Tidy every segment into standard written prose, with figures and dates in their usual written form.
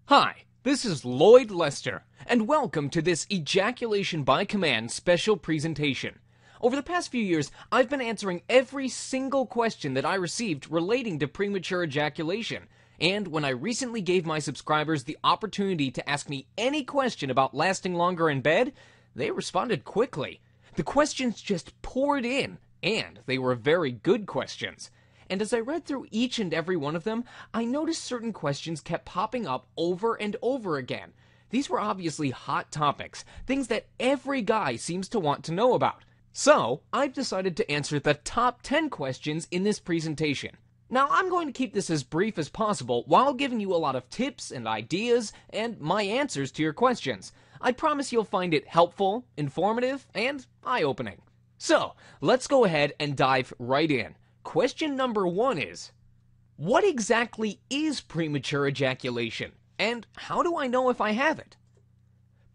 Hi, this is Lloyd Lester, and welcome to this Ejaculation by Command special presentation. Over the past few years, I've been answering every single question that I received relating to premature ejaculation, and when I recently gave my subscribers the opportunity to ask me any question about lasting longer in bed, they responded quickly. The questions just poured in, and they were very good questions. And as I read through each and every one of them, I noticed certain questions kept popping up over and over again. These were obviously hot topics, things that every guy seems to want to know about. So, I've decided to answer the top 10 questions in this presentation. Now, I'm going to keep this as brief as possible while giving you a lot of tips and ideas and my answers to your questions. I promise you'll find it helpful, informative, and eye-opening. So, let's go ahead and dive right in. Question number 1 is, what exactly is premature ejaculation, and how do I know if I have it?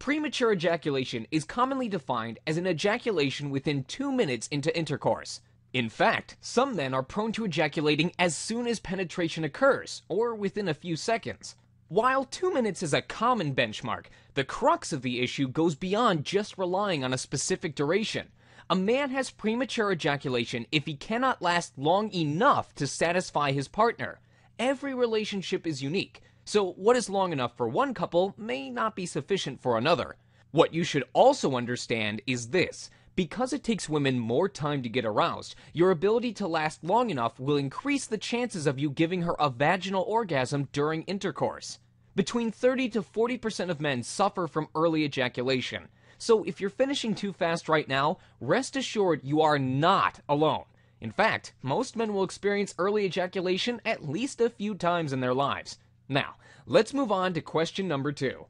Premature ejaculation is commonly defined as an ejaculation within 2 minutes into intercourse. In fact, some men are prone to ejaculating as soon as penetration occurs, or within a few seconds. While 2 minutes is a common benchmark, the crux of the issue goes beyond just relying on a specific duration. A man has premature ejaculation if he cannot last long enough to satisfy his partner. Every relationship is unique, so what is long enough for one couple may not be sufficient for another. What you should also understand is this: because it takes women more time to get aroused, your ability to last long enough will increase the chances of you giving her a vaginal orgasm during intercourse. Between 30 to 40% of men suffer from early ejaculation. So if you're finishing too fast right now, rest assured you are not alone. In fact, most men will experience early ejaculation at least a few times in their lives. Now, let's move on to question number 2.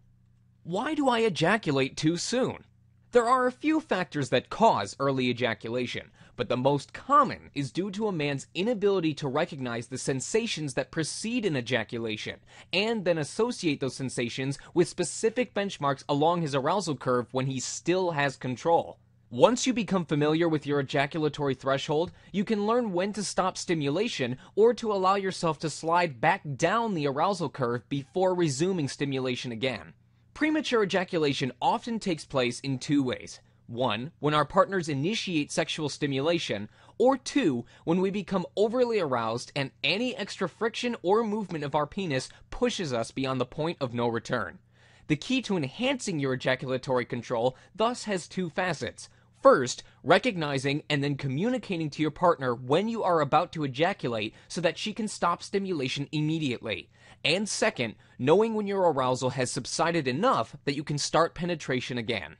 Why do I ejaculate too soon? There are a few factors that cause early ejaculation, but the most common is due to a man's inability to recognize the sensations that precede an ejaculation, and then associate those sensations with specific benchmarks along his arousal curve when he still has control. Once you become familiar with your ejaculatory threshold, you can learn when to stop stimulation or to allow yourself to slide back down the arousal curve before resuming stimulation again. Premature ejaculation often takes place in 2 ways. 1, when our partners initiate sexual stimulation, or 2, when we become overly aroused and any extra friction or movement of our penis pushes us beyond the point of no return. The key to enhancing your ejaculatory control thus has 2 facets. First, recognizing and then communicating to your partner when you are about to ejaculate so that she can stop stimulation immediately. And second, knowing when your arousal has subsided enough that you can start penetration again.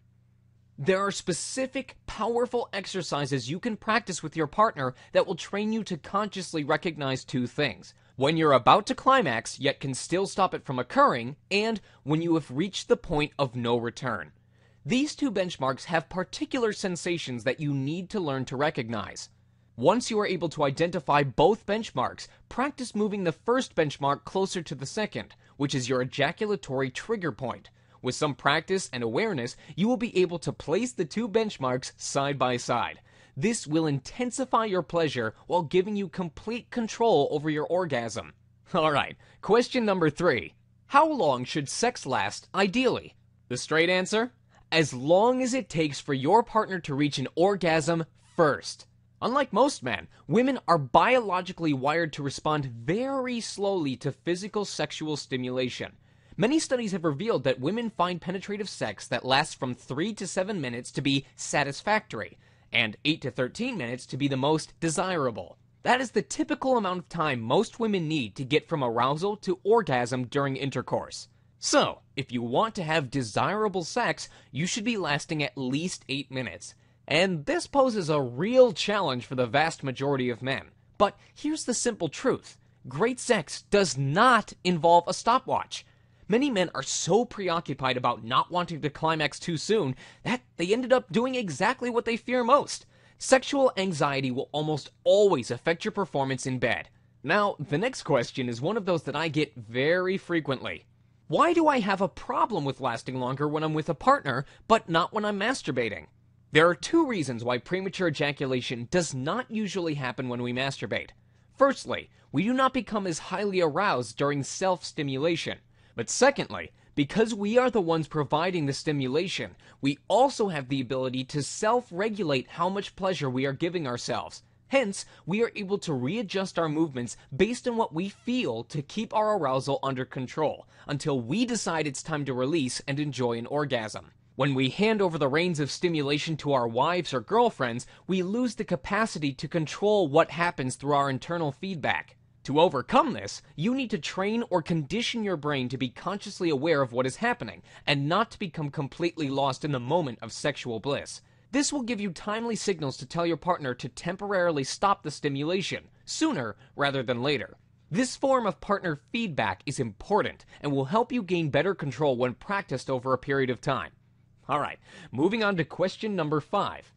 There are specific, powerful exercises you can practice with your partner that will train you to consciously recognize 2 things: when you're about to climax yet can still stop it from occurring, and when you have reached the point of no return. These 2 benchmarks have particular sensations that you need to learn to recognize. Once you are able to identify both benchmarks, practice moving the first benchmark closer to the second, which is your ejaculatory trigger point. With some practice and awareness, you will be able to place the 2 benchmarks side by side. This will intensify your pleasure while giving you complete control over your orgasm. Alright, question number 3. How long should sex last ideally? The straight answer? As long as it takes for your partner to reach an orgasm first. Unlike most men, women are biologically wired to respond very slowly to physical sexual stimulation. Many studies have revealed that women find penetrative sex that lasts from 3 to 7 minutes to be satisfactory, and 8 to 13 minutes to be the most desirable. That is the typical amount of time most women need to get from arousal to orgasm during intercourse. So, if you want to have desirable sex, you should be lasting at least 8 minutes. And this poses a real challenge for the vast majority of men. But here's the simple truth: great sex does not involve a stopwatch. Many men are so preoccupied about not wanting to climax too soon that they ended up doing exactly what they fear most. Sexual anxiety will almost always affect your performance in bed. Now, the next question is one of those that I get very frequently. Why do I have a problem with lasting longer when I'm with a partner, but not when I'm masturbating? There are 2 reasons why premature ejaculation does not usually happen when we masturbate. Firstly, we do not become as highly aroused during self-stimulation. But secondly, because we are the ones providing the stimulation, we also have the ability to self-regulate how much pleasure we are giving ourselves. Hence, we are able to readjust our movements based on what we feel to keep our arousal under control, until we decide it's time to release and enjoy an orgasm. When we hand over the reins of stimulation to our wives or girlfriends, we lose the capacity to control what happens through our internal feedback. To overcome this, you need to train or condition your brain to be consciously aware of what is happening, and not to become completely lost in the moment of sexual bliss. This will give you timely signals to tell your partner to temporarily stop the stimulation, sooner rather than later. This form of partner feedback is important and will help you gain better control when practiced over a period of time. Alright, moving on to question number 5.